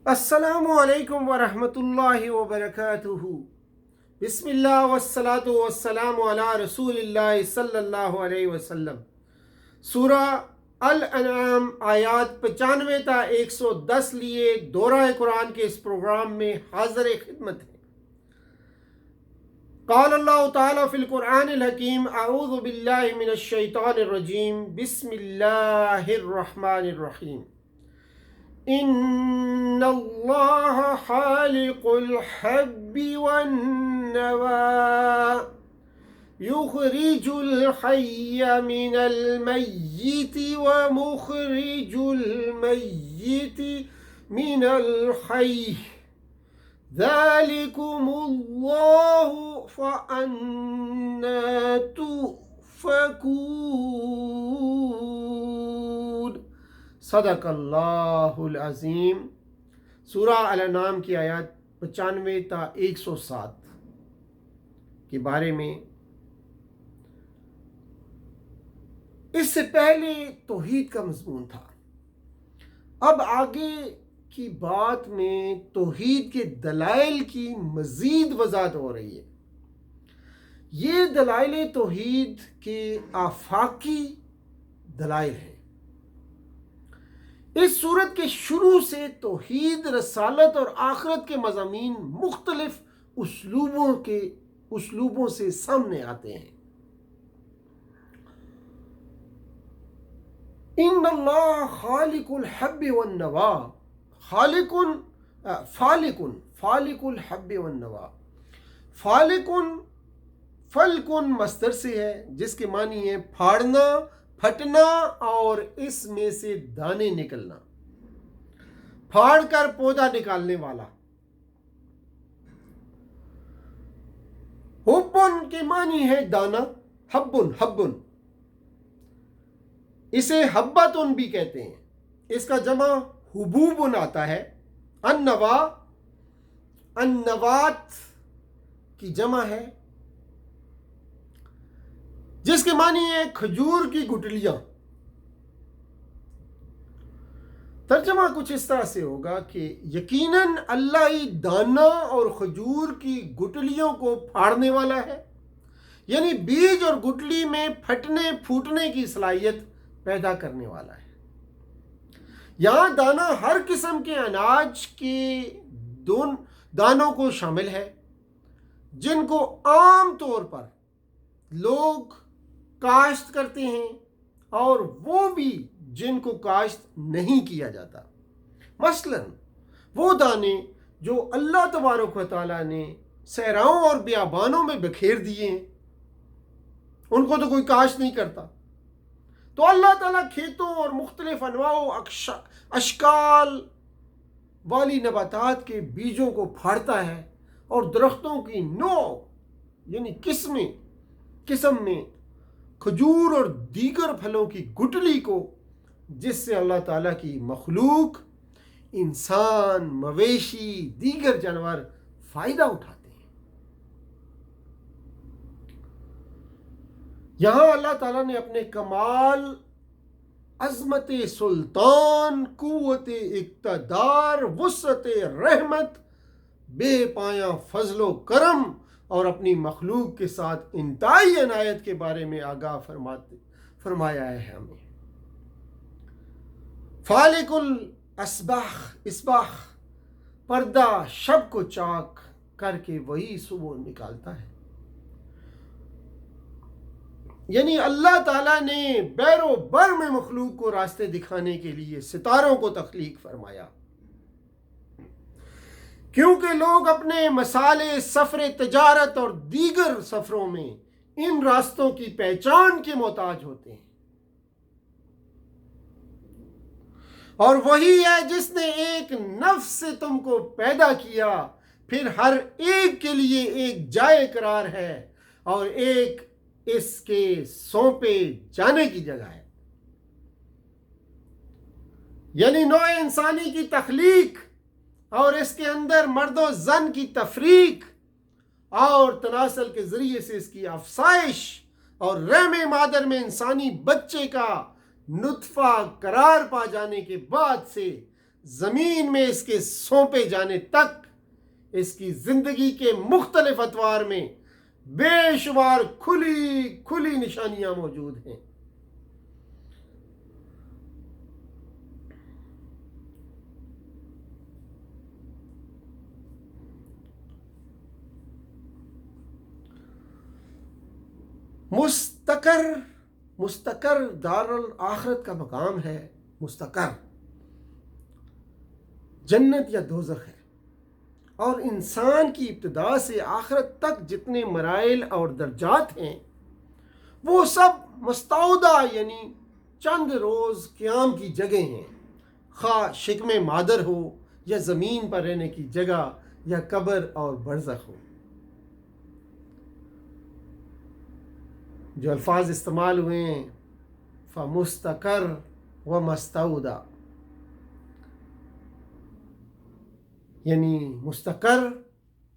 السلام علیکم ورحمۃ اللہ وبرکاتہ۔ بسم اللہ والصلاة والسلام علی رسول اللہ صلی اللہ علیہ وسلم۔ سورہ الانعام آیات 95 تا 110 لیے دورہ قرآن کے اس پروگرام میں حاضر خدمت ہے۔ قال اللہ تعالیٰ فی القرآن الحکیم اعوذ باللہ من الشیطان الرجیم بسم اللہ الرحمن الرحیم۔ ان اللہ خالق الحب والنوى یخرج الحی من المیت ومخرج المیت من الحی ذالکم اللہ فأنا تؤفکون۔ صدق اللہ العظیم۔ سورہ الانعام کی آیات 95 تا 107 کے بارے میں اس سے پہلے توحید کا مضمون تھا۔ اب آگے کی بات میں توحید کے دلائل کی مزید وضاحت ہو رہی ہے۔ یہ دلائل توحید کے آفاقی دلائل ہیں۔ اس صورت کے شروع سے توحید، رسالت اور آخرت کے مضامین مختلف اسلوبوں سے سامنے آتے ہیں۔ ان اللہ خالق الحب والنوى، فالق الحب والنوى۔ فلق مصدر سے ہے جس کے معنی ہے پھاڑنا، پھٹنا اور اس میں سے دانے نکلنا، پھاڑ کر پودا نکالنے والا۔ حبن کے معنی ہے دانا، حبن، اسے حبتن بھی کہتے ہیں۔ اس کا جمع حبوبن آتا ہے۔ النوات کی جمع ہے جس کے معنی ہے کھجور کی گٹلیاں۔ ترجمہ کچھ اس طرح سے ہوگا کہ یقیناً اللہ ہی دانا اور کھجور کی گٹلیوں کو پھاڑنے والا ہے، یعنی بیج اور گٹلی میں پھٹنے پھوٹنے کی صلاحیت پیدا کرنے والا ہے۔ یہاں دانا ہر قسم کے اناج کے دانوں کو شامل ہے جن کو عام طور پر لوگ کاشت کرتے ہیں اور وہ بھی جن کو کاشت نہیں کیا جاتا۔ مثلا وہ دانے جو اللہ تبارک و تعالیٰ نے صحراؤں اور بیابانوں میں بکھیر دیے ہیں، ان کو تو کوئی کاشت نہیں کرتا، تو اللہ تعالیٰ کھیتوں اور مختلف انواع و اشکال والی نباتات کے بیجوں کو پھاڑتا ہے اور درختوں کی نوع یعنی قسم میں کھجور اور دیگر پھلوں کی گٹلی کو، جس سے اللہ تعالیٰ کی مخلوق انسان، مویشی، دیگر جانور فائدہ اٹھاتے ہیں۔ یہاں اللہ تعالیٰ نے اپنے کمال، عظمت سلطان، قوت اقتدار، وسعت رحمت، بے پایاں فضل و کرم اور اپنی مخلوق کے ساتھ انتہائی عنایت کے بارے میں آگاہ فرمایا ہے ہمیں۔ فالق الاسباح، پردہ شب کو چاک کر کے وہی صبح نکالتا ہے، یعنی اللہ تعالیٰ نے بیر و بر میں مخلوق کو راستے دکھانے کے لیے ستاروں کو تخلیق فرمایا، کیونکہ لوگ اپنے مسالے، سفر تجارت اور دیگر سفروں میں ان راستوں کی پہچان کے محتاج ہوتے ہیں۔ اور وہی ہے جس نے ایک نفس سے تم کو پیدا کیا، پھر ہر ایک کے لیے ایک جائے قرار ہے اور ایک اس کے سونپے جانے کی جگہ ہے۔ یعنی نوع انسانی کی تخلیق اور اس کے اندر مرد و زن کی تفریق اور تناسل کے ذریعے سے اس کی افسائش اور رحم مادر میں انسانی بچے کا نطفہ قرار پا جانے کے بعد سے زمین میں اس کے سونپے جانے تک اس کی زندگی کے مختلف ادوار میں بے شمار کھلی نشانیاں موجود ہیں۔ مستقر دار الآخرت کا مقام ہے۔ مستقر جنت یا دوزخ ہے، اور انسان کی ابتدا سے آخرت تک جتنے مراحل اور درجات ہیں وہ سب مستعودہ یعنی چند روز قیام کی جگہ ہیں، خواہ شکم مادر ہو یا زمین پر رہنے کی جگہ یا قبر اور برزخ ہو۔ جو الفاظ استعمال ہوئے ہیں فمستقر و مستعودہ، یعنی مستقر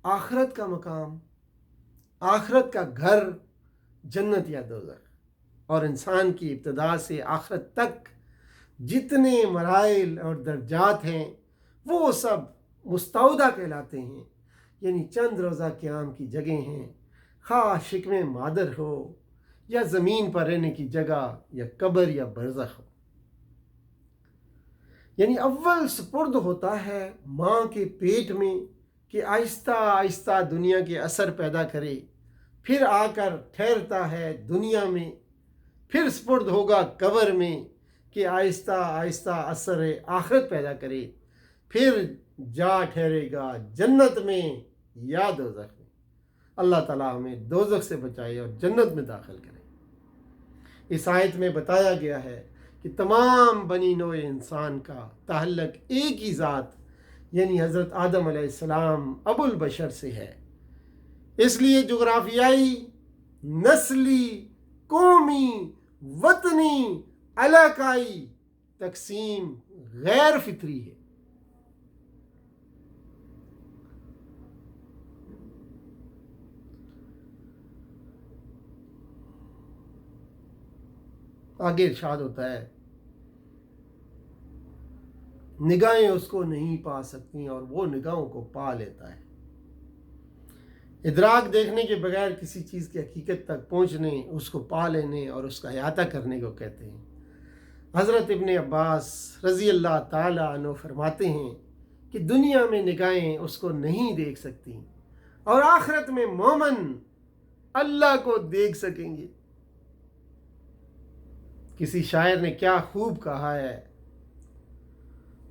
آخرت کا مقام، آخرت کا گھر جنت یا دوزخ، اور انسان کی ابتدا سے آخرت تک جتنے مراحل اور درجات ہیں وہ سب مستعودہ کہلاتے ہیں، یعنی چند روزہ قیام کی جگہ ہیں، خواہ شکم مادر ہو یا زمین پر رہنے کی جگہ یا قبر یا برزخ ہو۔ یعنی اول سپرد ہوتا ہے ماں کے پیٹ میں کہ آہستہ آہستہ دنیا کے اثر پیدا کرے، پھر آ کر ٹھہرتا ہے دنیا میں، پھر سپرد ہوگا قبر میں کہ آہستہ آہستہ اثر آخرت پیدا کرے، پھر جا ٹھہرے گا جنت میں یا دوزخ میں۔ اللہ تعالیٰ ہمیں دوزخ سے بچائے اور جنت میں داخل کرے۔ اس آیت میں بتایا گیا ہے کہ تمام بنی نوع انسان کا تعلق ایک ہی ذات یعنی حضرت آدم علیہ السلام ابو البشر سے ہے، اس لیے جغرافیائی، نسلی، قومی، وطنی، علاقائی تقسیم غیر فطری ہے۔ آگے ارشاد ہوتا ہے نگاہیں اس کو نہیں پا سکتی اور وہ نگاہوں کو پا لیتا ہے۔ ادراک دیکھنے کے بغیر کسی چیز کی حقیقت تک پہنچنے، اس کو پا لینے اور اس کا احاطہ کرنے کو کہتے ہیں۔ حضرت ابن عباس رضی اللہ تعالیٰ عنہ فرماتے ہیں کہ دنیا میں نگاہیں اس کو نہیں دیکھ سکتی اور آخرت میں مومن اللہ کو دیکھ سکیں گے۔ کسی شاعر نے کیا خوب کہا ہے،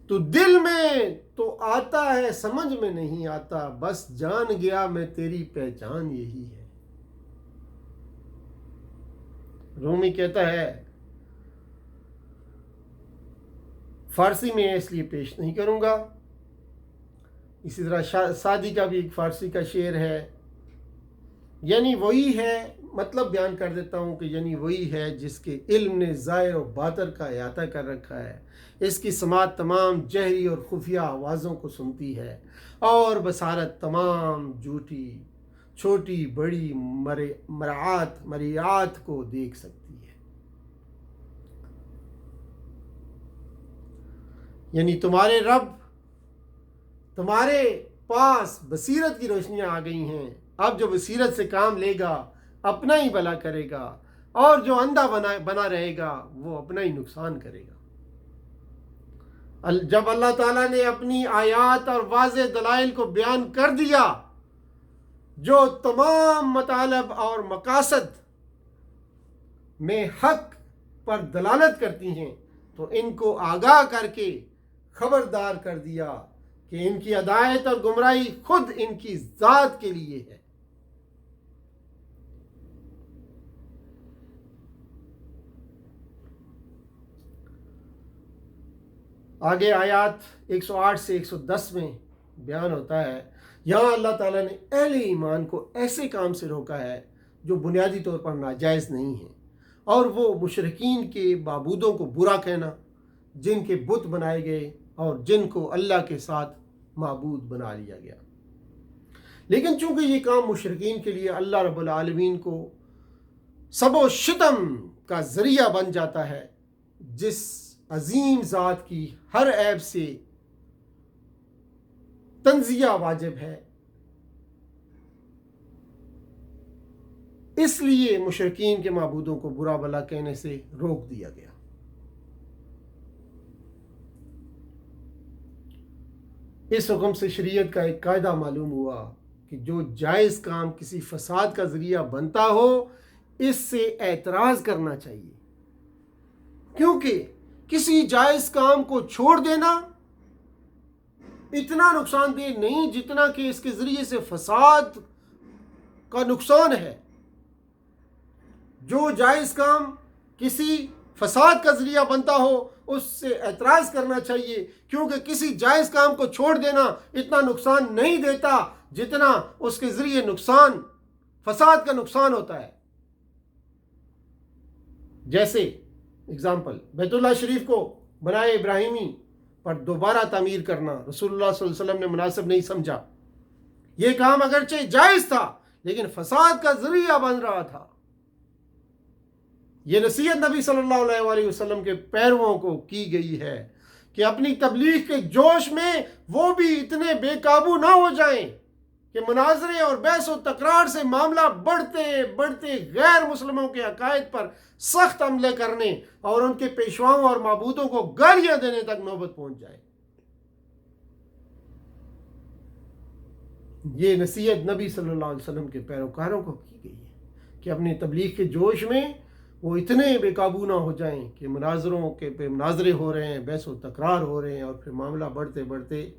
تو دل میں تو آتا ہے سمجھ میں نہیں آتا، بس جان گیا میں تیری پہچان یہی ہے۔ رومی کہتا ہے، فارسی میں اس لیے پیش نہیں کروں گا، اسی طرح سعدی کا بھی ایک فارسی کا شعر ہے، یعنی وہی ہے، مطلب بیان کر دیتا ہوں کہ یعنی وہی ہے جس کے علم نے ظاہر و باطن کا احاطہ کر رکھا ہے، اس کی سماعت تمام جہری اور خفیہ آوازوں کو سنتی ہے اور بصارت تمام جھوٹی چھوٹی بڑی مرئیات کو دیکھ سکتی ہے۔ یعنی تمہارے رب تمہارے پاس بصیرت کی روشنیاں آ گئی ہیں، اب جو بصیرت سے کام لے گا اپنا ہی بھلا کرے گا، اور جو اندھا بنا رہے گا وہ اپنا ہی نقصان کرے گا۔ جب اللہ تعالیٰ نے اپنی آیات اور واضح دلائل کو بیان کر دیا جو تمام مطالب اور مقاصد میں حق پر دلالت کرتی ہیں، تو ان کو آگاہ کر کے خبردار کر دیا کہ ان کی ہدایت اور گمراہی خود ان کی ذات کے لیے ہے۔ آگے آیات 108 سے 110 میں بیان ہوتا ہے، یہاں اللہ تعالیٰ نے اہل ایمان کو ایسے کام سے روکا ہے جو بنیادی طور پر ناجائز نہیں ہیں، اور وہ مشرکین کے معبودوں کو برا کہنا، جن کے بت بنائے گئے اور جن کو اللہ کے ساتھ معبود بنا لیا گیا۔ لیکن چونکہ یہ کام مشرکین کے لیے اللہ رب العالمین کو سب و شتم کا ذریعہ بن جاتا ہے، جس عظیم ذات کی ہر عیب سے تنزیہ واجب ہے، اس لیے مشرکین کے معبودوں کو برا بھلا کہنے سے روک دیا گیا۔ اس حکم سے شریعت کا ایک قاعدہ معلوم ہوا کہ جو جائز کام کسی فساد کا ذریعہ بنتا ہو اس سے اعتراض کرنا چاہیے، کیونکہ کسی جائز کام کو چھوڑ دینا اتنا نقصان دہ نہیں جتنا کہ اس کے ذریعے سے فساد کا نقصان ہے۔ جو جائز کام کسی فساد کا ذریعہ بنتا ہو اس سے اعتراض کرنا چاہیے، کیونکہ کسی جائز کام کو چھوڑ دینا اتنا نقصان نہیں دیتا جتنا اس کے ذریعے نقصان فساد کا نقصان ہوتا ہے۔ جیسے اگزامپل، بیت اللہ شریف کو بنائے ابراہیمی پر دوبارہ تعمیر کرنا رسول اللہ صلی اللہ علیہ وسلم نے مناسب نہیں سمجھا۔ یہ کام اگرچہ جائز تھا لیکن فساد کا ذریعہ بن رہا تھا۔ یہ نصیحت نبی صلی اللہ علیہ وآلہ وسلم کے پیرووں کو کی گئی ہے کہ اپنی تبلیغ کے جوش میں وہ بھی اتنے بے قابو نہ ہو جائیں کہ مناظرے اور بحث و تکرار سے معاملہ بڑھتے بڑھتے غیر مسلموں کے عقائد پر سخت حملے کرنے اور ان کے پیشواؤں اور معبودوں کو گالیاں دینے تک نوبت پہنچ جائے۔ یہ نصیحت نبی صلی اللہ علیہ وسلم کے پیروکاروں کو کی گئی ہے کہ اپنی تبلیغ کے جوش میں وہ اتنے بے قابو نہ ہو جائیں کہ مناظروں کے پہ مناظرے ہو رہے ہیں، بحث و تکرار ہو رہے ہیں، اور پھر معاملہ بڑھتے بڑھتے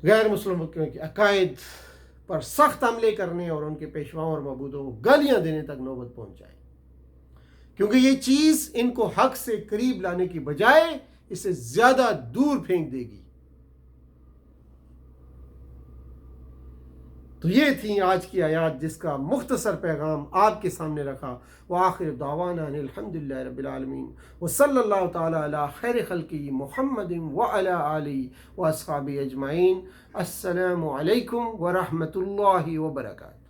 غیر مسلموں کے عقائد پر سخت حملے کرنے اور ان کے پیشواؤں اور معبودوں کو گالیاں دینے تک نوبت پہنچ جائے، کیونکہ یہ چیز ان کو حق سے قریب لانے کی بجائے اسے زیادہ دور پھینک دے گی۔ تو یہ تھیں آج کی آیات جس کا مختصر پیغام آپ کے سامنے رکھا۔ وآخر دعوانا ان الحمدللہ رب العالمین وصلی اللہ تعالی علی خیر خلقہ محمد وعلی آلہ واصحابہ اجمعین۔ السلام علیکم ورحمۃ اللہ وبرکاتہ۔